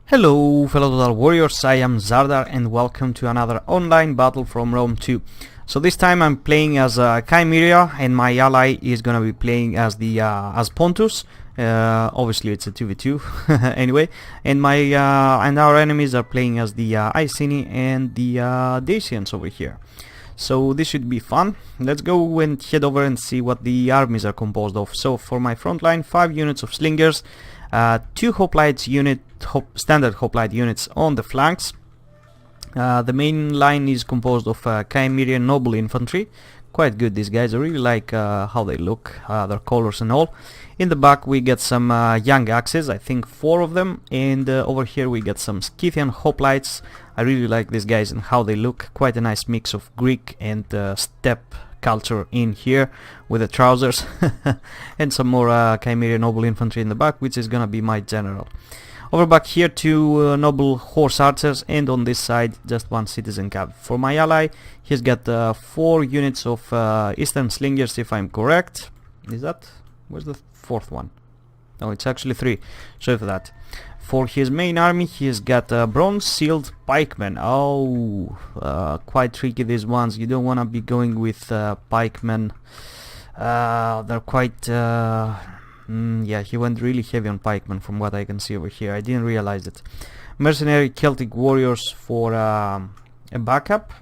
Hello fellow Total Warriors, I am Zardar and welcome to another online battle from Rome 2. So this time I'm playing as Cimmeria and my ally is gonna be playing as as Pontus. Obviously it's a 2v2 anyway, and our enemies are playing as the Iceni and the Dacians over here. So this should be fun. Let's go and head over and see what the armies are composed of. So for my front line, 5 units of slingers, 2 standard hoplite units on the flanks. The main line is composed of Cimmeria noble infantry. Quite good, these guys. I really like how they look, their colors and all. In the back we get some young axes, I think 4 of them, and over here we get some Scythian hoplites. I really like these guys and how they look. Quite a nice mix of Greek and steppe culture in here with the trousers. And some more Cimmeria noble infantry in the back, which is gonna be my general. Over back here, 2 noble horse archers, and on this side just 1 citizen cav. For my ally, he's got 4 units of eastern slingers, if I'm correct. Is that? Where's the 4th one? Oh, it's actually 3. Sorry for that. For his main army, he's got bronze shield pikemen. Oh, quite tricky these ones. You don't want to be going with pikemen. They're quite... yeah, he went really heavy on pikemen from what I can see over here. I didn't realize it. Mercenary Celtic warriors for a backup,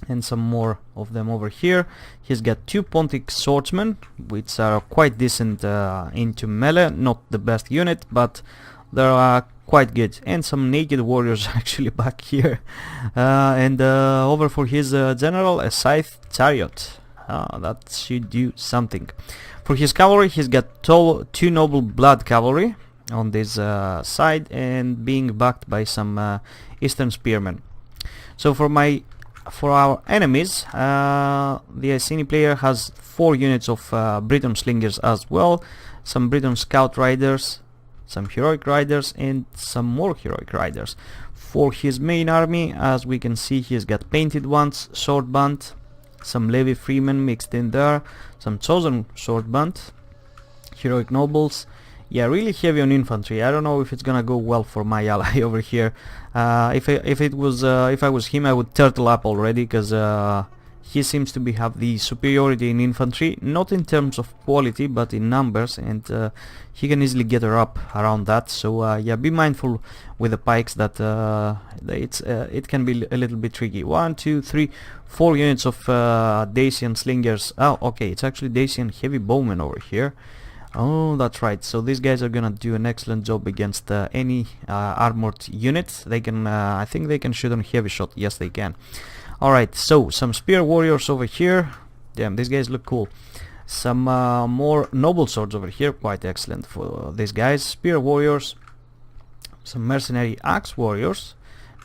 and some more of them over here. He's got 2 Pontic swordsmen, which are quite decent into melee. Not the best unit, but they're quite good. And some naked warriors actually back here. And over for his general, a scythe chariot. That should do something. For his cavalry, he's got 2 noble blood cavalry on this side, and being backed by some eastern spearmen. So for our enemies, the Iceni player has 4 units of Breton slingers as well, some Breton scout riders, some heroic riders, and some more heroic riders. For his main army, as we can see, he's got painted ones, sword band, some Levy freemen mixed in there, some chosen sword band, heroic nobles. Yeah, really heavy on infantry. I don't know if it's gonna go well for my ally over here. If I was him, I would turtle up already, because he seems to have the superiority in infantry, not in terms of quality but in numbers, and he can easily get her up around that. So yeah, be mindful with the pikes that it can be a little bit tricky. 1, 2, 3, 4 units of Dacian slingers. Oh, okay, it's actually Dacian heavy bowmen over here. Oh, that's right. So these guys are gonna do an excellent job against any armored unit. They can, I think they can shoot on heavy shot. Yes, they can. Alright, so some spear warriors over here. Damn, these guys look cool. Some more noble swords over here. Quite excellent for these guys. Spear warriors. Some mercenary axe warriors.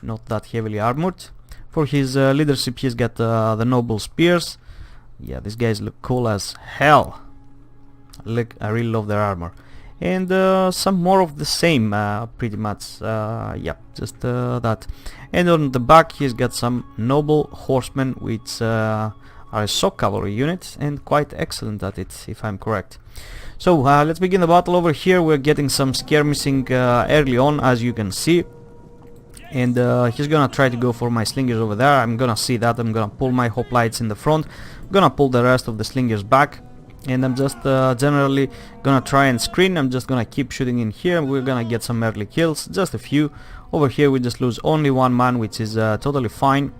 Not that heavily armored. For his leadership, he's got the noble spears. Yeah, these guys look cool as hell. Look, I really love their armor. And some more of the same, pretty much. Yeah, just that. And on the back he's got some noble horsemen, which are a shock cavalry unit, and quite excellent at it, if I'm correct. So let's begin the battle over here. We're getting some skirmishing early on, as you can see. And he's gonna try to go for my slingers over there. I'm gonna see that. I'm gonna pull my hoplites in the front. I'm gonna pull the rest of the slingers back. And I'm just generally gonna try and screen. I'm just gonna keep shooting in here. We're gonna get some early kills, just a few. Over here we just lose only 1 man, which is totally fine.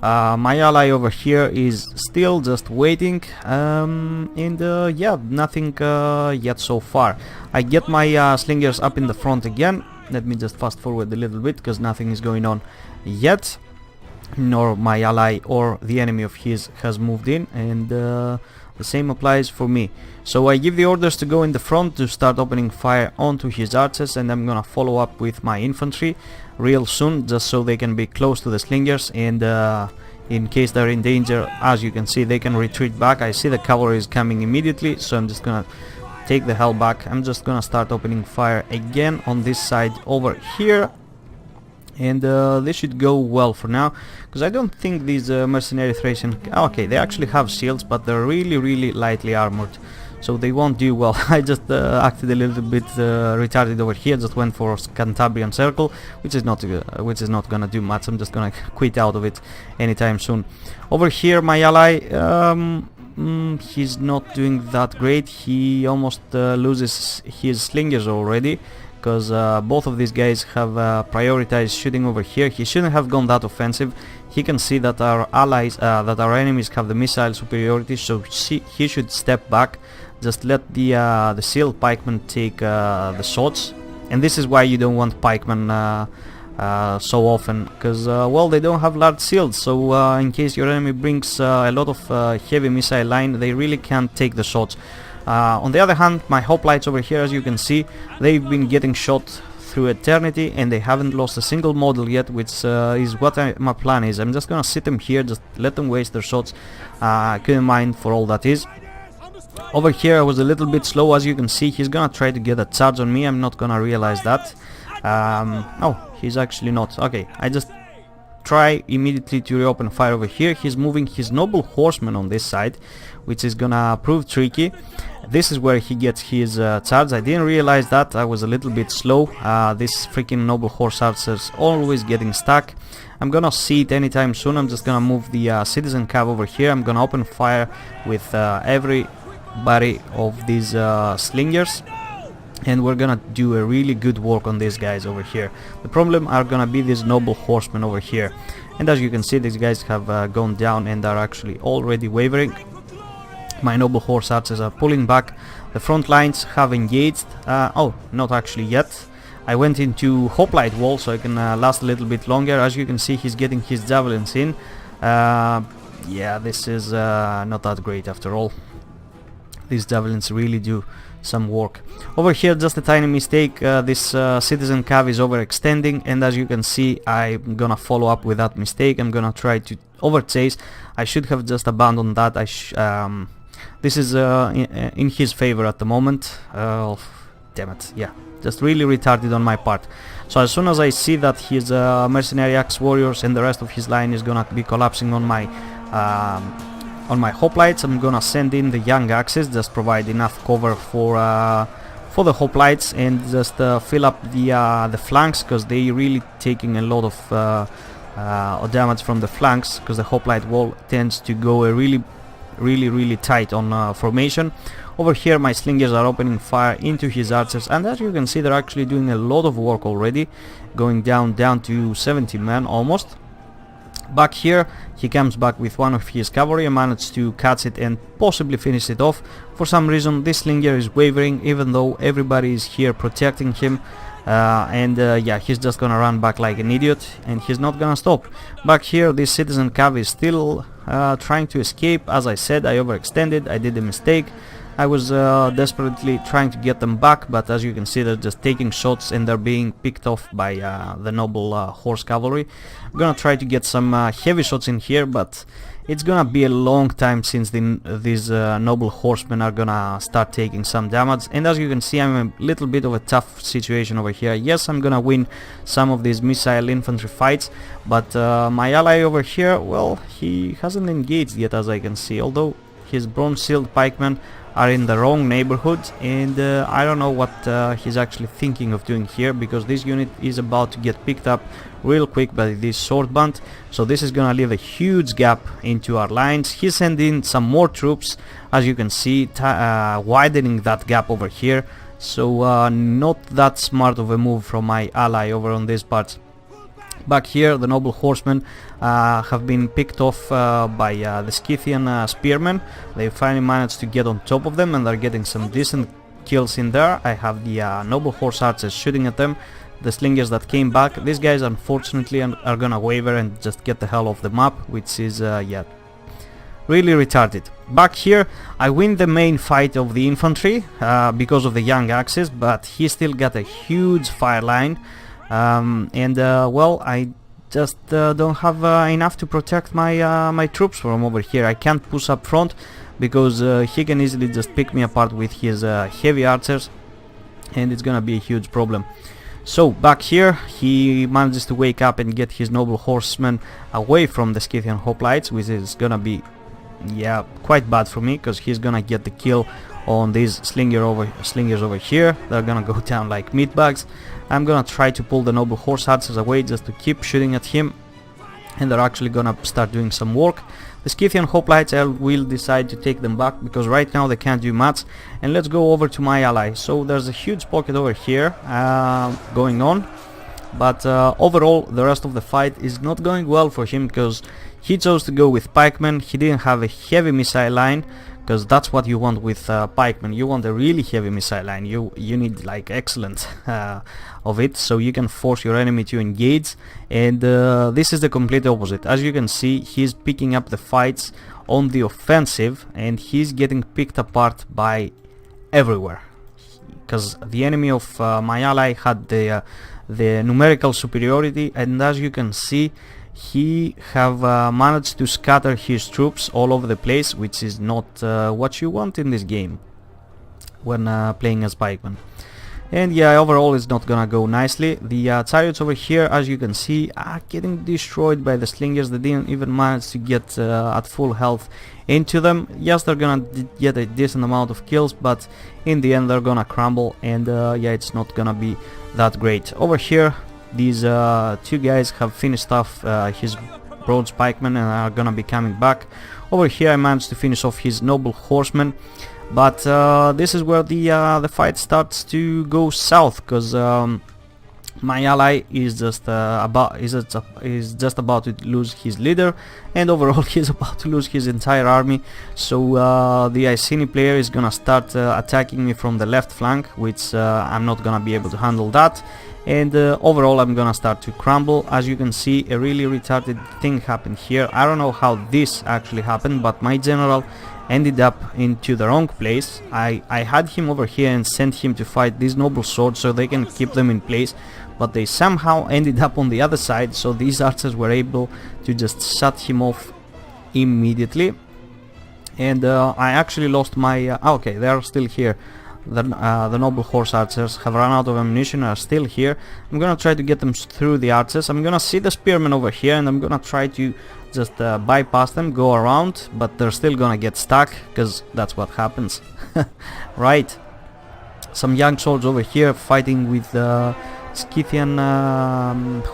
My ally over here is still just waiting, and yeah, nothing yet so far. I get my slingers up in the front again. Let me just fast forward a little bit, because nothing is going on yet, nor my ally or the enemy of his has moved in, and the same applies for me. So I give the orders to go in the front to start opening fire onto his archers, and I'm gonna follow up with my infantry real soon, just so they can be close to the slingers, and in case they're in danger, as you can see, they can retreat back. I see the cavalry is coming immediately, so I'm just gonna take the hell back. I'm just gonna start opening fire again on this side over here. And this should go well for now, because I don't think these mercenary Thracian... okay, they actually have shields, but they're really lightly armored. so they won't do well. I just acted a little bit retarded over here, just went for Cantabrian Circle, which is not gonna do much. I'm just gonna quit out of it anytime soon. Over here my ally, he's not doing that great. He almost loses his slingers already, because both of these guys have prioritized shooting over here. He shouldn't have gone that offensive. He can see that our allies, that our enemies have the missile superiority, so he should step back, just let the sealed pikemen take the shots. And this is why you don't want pikemen so often, because well, they don't have large shields, so in case your enemy brings a lot of heavy missile line, they really can't take the shots. On the other hand, my hoplites over here, as you can see, they've been getting shot through eternity and they haven't lost a single model yet, which is what my plan is. I'm just gonna sit them here, just let them waste their shots. I couldn't mind for all that is. Over here I was a little bit slow, as you can see. He's gonna try to get a charge on me. I'm not gonna realize that. Oh, he's actually not. Okay, I just try immediately to reopen fire over here. He's moving his noble horseman on this side, which is gonna prove tricky. This is where he gets his charge. I didn't realize that. I was a little bit slow. This freaking noble horse archer's always getting stuck. I'm gonna see it anytime soon. I'm just gonna move the citizen cav over here. I'm gonna open fire with everybody of these slingers, and we're gonna do a really good work on these guys over here. The problem are gonna be these noble horsemen over here, and as you can see, these guys have gone down and are actually already wavering. My noble horse archers are pulling back. The front lines have engaged. Oh, not actually yet. I went into hoplite wall so I can last a little bit longer. As you can see, he's getting his javelins in. Yeah, this is not that great after all. These javelins really do some work. Over here, just a tiny mistake. This citizen cav is overextending, and as you can see, I'm gonna follow up with that mistake. I'm gonna try to overchase. I should have just abandoned that. This is in his favor at the moment. Damn it, yeah, just really retarded on my part. So as soon as I see that his mercenary axe warriors and the rest of his line is gonna be collapsing on my hoplites, I'm gonna send in the young axes, just provide enough cover for the hoplites, and just fill up the flanks, because they really taking a lot of damage from the flanks, because the hoplite wall tends to go a really tight on formation. Over here my slingers are opening fire into his archers, and as you can see, they're actually doing a lot of work already, going down to 70 men almost. Back here he comes back with one of his cavalry and manages to catch it and possibly finish it off. For some reason this slinger is wavering, even though everybody is here protecting him. Yeah, he's just gonna run back like an idiot, and he's not gonna stop. Back here this citizen cav is still trying to escape. As I said, I overextended, I did a mistake. I was desperately trying to get them back, but as you can see, they're just taking shots and they're being picked off by the noble horse cavalry. I'm gonna try to get some heavy shots in here, but it's gonna be a long time since these noble horsemen are gonna start taking some damage. And as you can see, I'm a little bit of a tough situation over here. Yes, I'm gonna win some of these missile infantry fights, but my ally over here, well, he hasn't engaged yet, as I can see, although his bronze shield pikemen are in the wrong neighborhood, and I don't know what he's actually thinking of doing here, because this unit is about to get picked up real quick by this sword band, so this is gonna leave a huge gap into our lines. He's sending some more troops, as you can see, widening that gap over here, so not that smart of a move from my ally over on this part. Back here the noble horsemen have been picked off by the Scythian spearmen. They finally managed to get on top of them and they're getting some decent kills in there. I have the noble horse archers shooting at them. The slingers that came back, these guys unfortunately are gonna waver and just get the hell off the map, which is yeah, really retarded. Back here I win the main fight of the infantry because of the young axes, but he still got a huge fire line. Well, I just don't have enough to protect my troops from over here. I can't push up front because he can easily just pick me apart with his heavy archers, and it's gonna be a huge problem. So back here he manages to wake up and get his noble horsemen away from the Scythian hoplites, which is gonna be, yeah, quite bad for me, because he's gonna get the kill on these slingers over here. They're gonna go down like meat bags. I'm gonna try to pull the noble horse archers away just to keep shooting at him, and they're actually gonna start doing some work. The Scythian hoplites, I will decide to take them back because right now they can't do much. And let's go over to my ally. So there's a huge pocket over here going on, but overall the rest of the fight is not going well for him because he chose to go with pikemen. He didn't have a heavy missile line, because that's what you want with pikemen. You want a really heavy missile line. You need like excellent of it, so you can force your enemy to engage. And this is the complete opposite. As you can see, he's picking up the fights on the offensive, and he's getting picked apart by everywhere, because the enemy of my ally had the numerical superiority, and as you can see, he have managed to scatter his troops all over the place, which is not what you want in this game when playing as pikemen. And yeah, overall it's not gonna go nicely. The chariots over here, as you can see, are getting destroyed by the slingers. They didn't even manage to get at full health into them. Yes, they're gonna get a decent amount of kills, but in the end they're gonna crumble, and yeah, it's not gonna be that great. Over here, these two guys have finished off his bronze pikemen and are gonna be coming back. Over here I managed to finish off his noble horsemen, but this is where the fight starts to go south, because my ally is just about to lose his leader, and overall he's about to lose his entire army. So the Iceni player is gonna start attacking me from the left flank, which I'm not gonna be able to handle that. And overall I'm gonna start to crumble. As you can see, a really retarded thing happened here. I don't know how this actually happened, but my general ended up into the wrong place. I had him over here and sent him to fight these noble swords so they can keep them in place, but they somehow ended up on the other side, so these archers were able to just shut him off immediately. And I actually lost my okay, they are still here. The noble horse archers have run out of ammunition and are still here. I'm gonna try to get them through the archers. I'm gonna see the spearmen over here, and I'm gonna try to just bypass them, go around, but they're still gonna get stuck, because that's what happens. Right, some young swords over here fighting with Scythian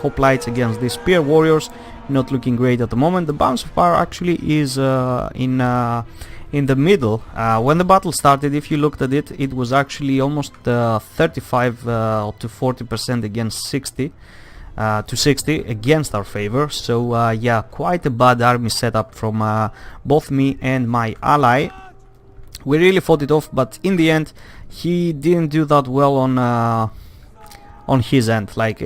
hoplites against the spear warriors. Not looking great at the moment. The balance of power actually is in the middle. When the battle started, if you looked at it, it was actually almost 35 to 40% against 60 to 60 against our favor. So yeah, quite a bad army setup from both me and my ally. We really fought it off, but in the end he didn't do that well on his end. Like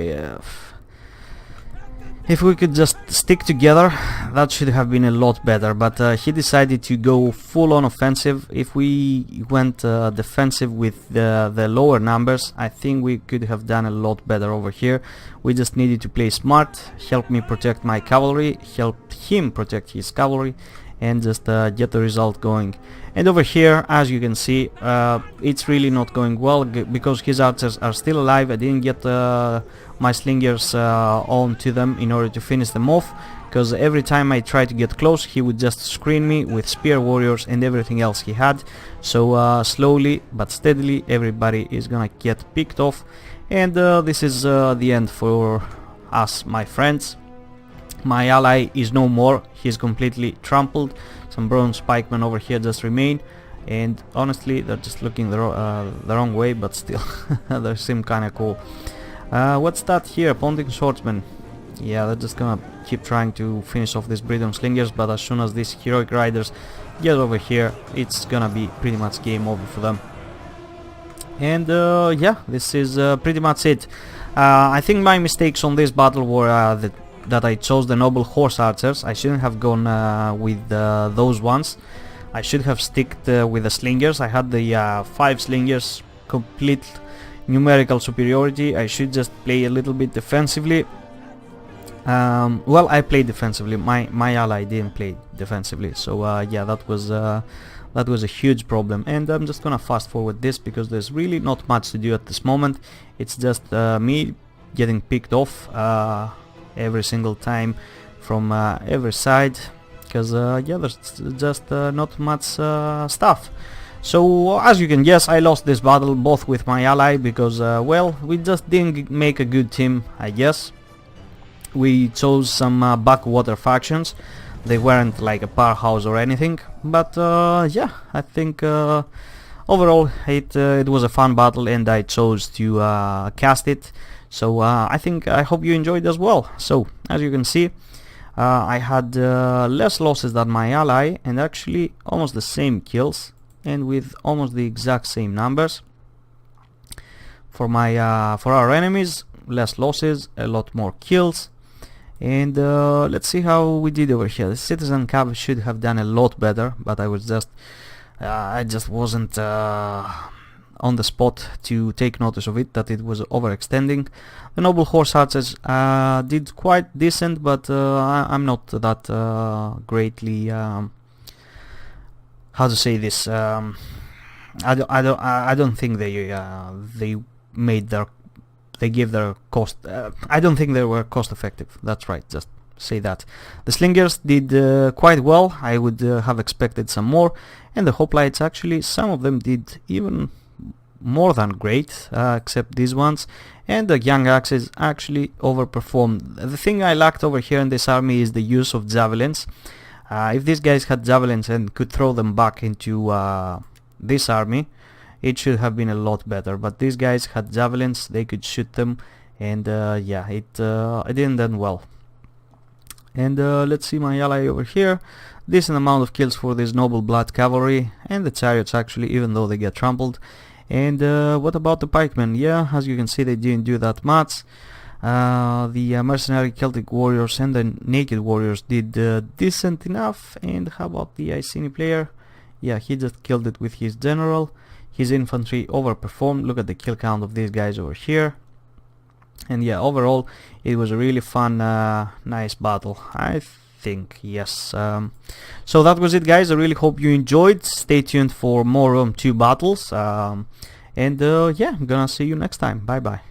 if we could just stick together, that should have been a lot better, but he decided to go full on offensive. If we went defensive with the lower numbers, I think we could have done a lot better over here. We just needed to play smart, help me protect my cavalry, help him protect his cavalry, and just get the result going. And over here, as you can see, it's really not going well because his archers are still alive. I didn't get my slingers on to them in order to finish them off, because every time I tried to get close, he would just screen me with spear warriors and everything else he had. So slowly but steadily everybody is gonna get picked off, and this is the end for us, my friends. My ally is no more, he's completely trampled. Some bronze pikemen over here just remain, and honestly they're just looking the wrong way, but still they seem kinda cool. What's that here? Pontic swordsman. Yeah, they're just gonna keep trying to finish off these Breton slingers, but as soon as these heroic riders get over here, it's gonna be pretty much game over for them. And yeah, this is pretty much it. I think my mistakes on this battle were that I chose the noble horse archers. I shouldn't have gone with those ones. I should have sticked with the slingers. I had the 5 slingers, complete numerical superiority. I should just play a little bit defensively. Well, I played defensively. My ally didn't play defensively. So yeah, that was a huge problem. And I'm just gonna fast forward this because there's really not much to do at this moment. It's just me getting picked off every single time from every side, because yeah, there's just not much stuff. So as you can guess, I lost this battle both with my ally because well, we just didn't make a good team, I guess. We chose some backwater factions. They weren't like a powerhouse or anything, but yeah, I think overall it was a fun battle and I chose to cast it. So I hope you enjoyed as well. So as you can see, I had less losses than my ally and actually almost the same kills and with almost the exact same numbers. For our enemies, less losses, a lot more kills. And let's see how we did over here. The Citizen Cab should have done a lot better, but I just wasn't on the spot to take notice of it, that it was overextending. The Noble Horse Archers did quite decent, but I'm not that greatly how to say this. I don't think they made their gave their cost. I don't think they were cost effective. That's right. Just say that. The Slingers did quite well. I would have expected some more, and the Hoplites actually, some of them did even more than great, except these ones. And the Young Axes actually overperformed. The thing I lacked over here in this army is the use of javelins. If these guys had javelins and could throw them back into this army, it should have been a lot better. But these guys had javelins, they could shoot them, and yeah, it didn't end well. And let's see my ally over here. Decent amount of kills for this Noble Blood Cavalry and the Chariots actually, even though they get trampled. And what about the Pikemen? Yeah, as you can see, they didn't do that much. The Mercenary Celtic Warriors and the Naked Warriors did decent enough. And how about the Iceni player? Yeah, he just killed it with his general. His infantry overperformed. Look at the kill count of these guys over here. And yeah, overall it was a really fun, nice battle, I think. Yes. So that was it, guys. I really hope you enjoyed. Stay tuned for more Rome 2 battles. And yeah, I'm gonna see you next time. Bye bye.